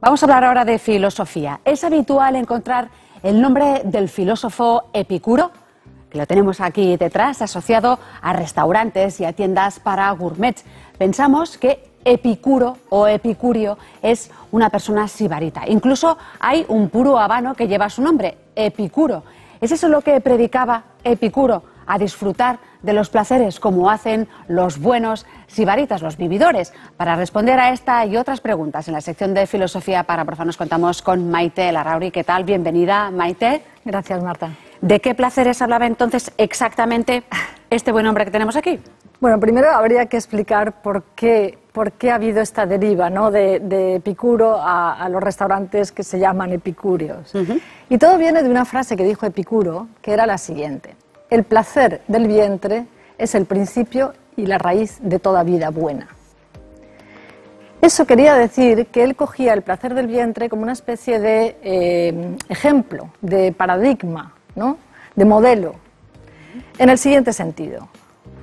Vamos a hablar ahora de filosofía. ¿Es habitual encontrar el nombre del filósofo Epicuro? Que lo tenemos aquí detrás, asociado a restaurantes y a tiendas para gourmets. Pensamos que Epicuro o Epicurio es una persona sibarita. Incluso hay un puro habano que lleva su nombre, Epicuro. ¿Es eso lo que predicaba Epicuro? A disfrutar de los placeres como hacen los buenos sibaritas, los vividores. Para responder a esta y otras preguntas en la sección de Filosofía para Profanos contamos con Maite Larrauri. ¿Qué tal? Bienvenida, Maite. Gracias, Marta. ¿De qué placeres hablaba entonces exactamente este buen hombre que tenemos aquí? Bueno, primero habría que explicar por qué ha habido esta deriva, ¿no? de Epicuro a los restaurantes que se llaman epicúreos. Y todo viene de una frase que dijo Epicuro, que era la siguiente: el placer del vientre es el principio y la raíz de toda vida buena. Eso quería decir que él cogía el placer del vientre como una especie de ejemplo, de paradigma, ¿no? De modelo, en el siguiente sentido.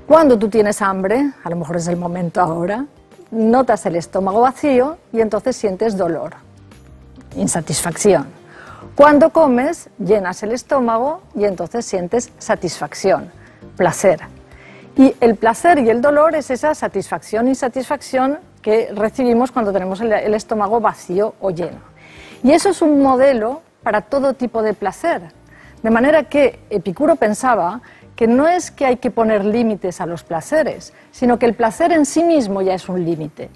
Cuando tú tienes hambre, a lo mejor es el momento ahora, notas el estómago vacío y entonces sientes dolor, insatisfacción. Cuando comes, llenas el estómago y entonces sientes satisfacción, placer. Y el placer y el dolor es esa satisfacción e insatisfacción que recibimos cuando tenemos el estómago vacío o lleno. Y eso es un modelo para todo tipo de placer. De manera que Epicuro pensaba que no es que hay que poner límites a los placeres, sino que el placer en sí mismo ya es un límite.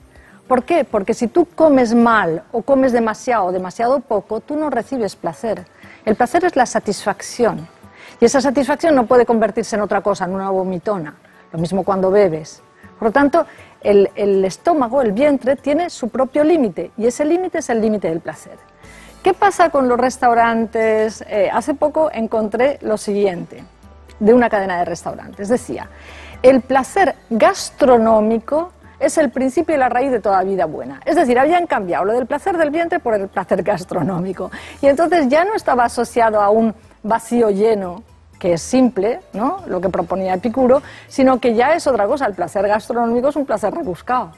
¿Por qué? Porque si tú comes mal o comes demasiado o demasiado poco, tú no recibes placer. El placer es la satisfacción. Y esa satisfacción no puede convertirse en otra cosa, en una vomitona. Lo mismo cuando bebes. Por lo tanto, el estómago, el vientre, tiene su propio límite. Y ese límite es el límite del placer. ¿Qué pasa con los restaurantes? Hace poco encontré lo siguiente, de una cadena de restaurantes. Decía: el placer gastronómico es el principio y la raíz de toda vida buena. Es decir, habían cambiado lo del placer del vientre por el placer gastronómico. Y entonces ya no estaba asociado a un vacío lleno, que es simple, ¿no? Lo que proponía Epicuro, sino que ya es otra cosa. El placer gastronómico es un placer rebuscado.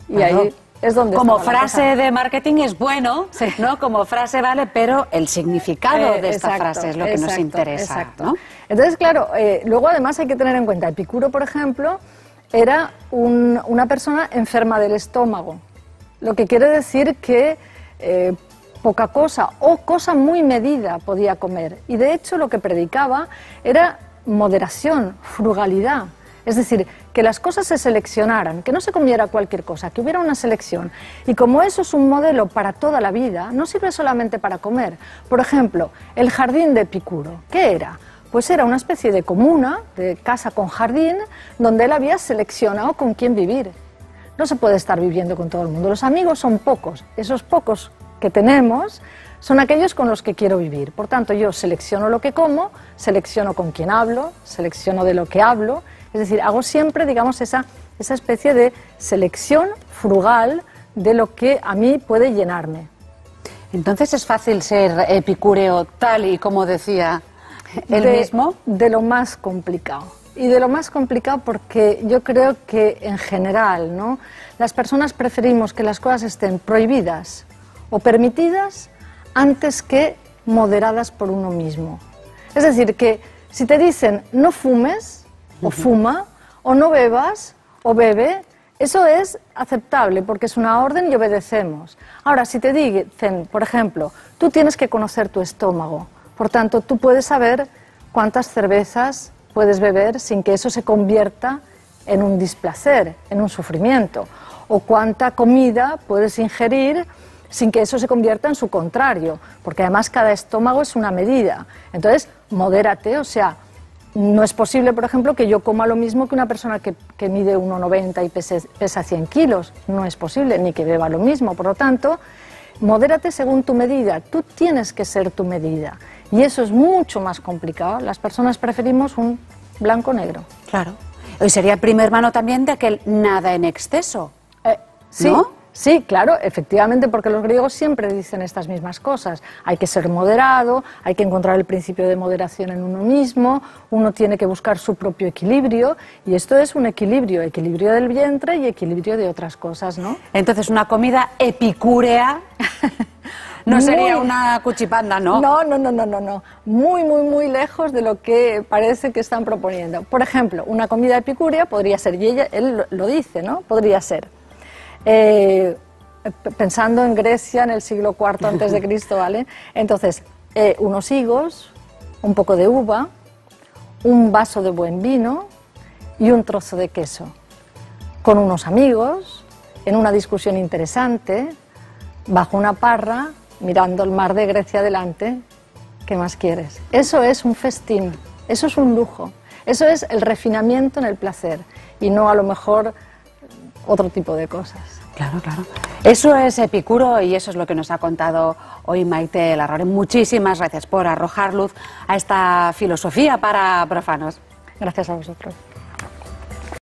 Y ahí es donde como frase de marketing es bueno, sí, ¿no? Como frase vale, pero el significado de esta frase es lo que nos interesa, ¿no? Entonces, claro, luego además hay que tener en cuenta, Epicuro, por ejemplo, era una persona enferma del estómago, lo que quiere decir que poca cosa o cosa muy medida podía comer. Y de hecho lo que predicaba era moderación, frugalidad. Es decir, que las cosas se seleccionaran, que no se comiera cualquier cosa, que hubiera una selección. Y como eso es un modelo para toda la vida, no sirve solamente para comer. Por ejemplo, el jardín de Epicuro, ¿qué era? Pues era una especie de comuna, de casa con jardín, donde él había seleccionado con quién vivir. No se puede estar viviendo con todo el mundo. Los amigos son pocos. Esos pocos que tenemos son aquellos con los que quiero vivir. Por tanto, yo selecciono lo que como, selecciono con quién hablo, selecciono de lo que hablo. Es decir, hago siempre, digamos, esa especie de selección frugal de lo que a mí puede llenarme. Entonces, ¿es fácil ser epicúreo tal y como decía él mismo? De lo más complicado. Y de lo más complicado porque yo creo que en general, ¿no?, las personas preferimos que las cosas estén prohibidas o permitidas antes que moderadas por uno mismo. Es decir, que si te dicen no fumes o fuma, o no bebas o bebe, eso es aceptable porque es una orden y obedecemos. Ahora, si te dicen, por ejemplo, tú tienes que conocer tu estómago, por tanto, tú puedes saber cuántas cervezas puedes beber sin que eso se convierta en un displacer, en un sufrimiento, o cuánta comida puedes ingerir sin que eso se convierta en su contrario, porque además cada estómago es una medida. Entonces, modérate, o sea, no es posible, por ejemplo, que yo coma lo mismo que una persona que mide 1,90 y pesa 100 kilos. No es posible, ni que beba lo mismo. Por lo tanto, modérate según tu medida. Tú tienes que ser tu medida. Y eso es mucho más complicado. Las personas preferimos un blanco-negro. Claro. Hoy sería prima hermano también de aquel nada en exceso. Sí. ¿No? Sí, claro, efectivamente, porque los griegos siempre dicen estas mismas cosas. Hay que ser moderado, hay que encontrar el principio de moderación en uno mismo, uno tiene que buscar su propio equilibrio, y esto es un equilibrio, equilibrio del vientre y equilibrio de otras cosas, ¿no? Entonces, una comida epicúrea No sería una cuchipanda, ¿no? No. Muy lejos de lo que parece que están proponiendo. Por ejemplo, una comida epicúrea podría ser, y él lo dice, ¿no? Podría ser, pensando en Grecia en el siglo IV antes de Cristo, ¿vale? Entonces, unos higos, un poco de uva, un vaso de buen vino y un trozo de queso. Con unos amigos, en una discusión interesante, bajo una parra, mirando el mar de Grecia delante, ¿qué más quieres? Eso es un festín, eso es un lujo, eso es el refinamiento en el placer y no a lo mejor otro tipo de cosas. Claro. Eso es Epicuro y eso es lo que nos ha contado hoy Maite Larrauri. Muchísimas gracias por arrojar luz a esta filosofía para profanos. Gracias a vosotros.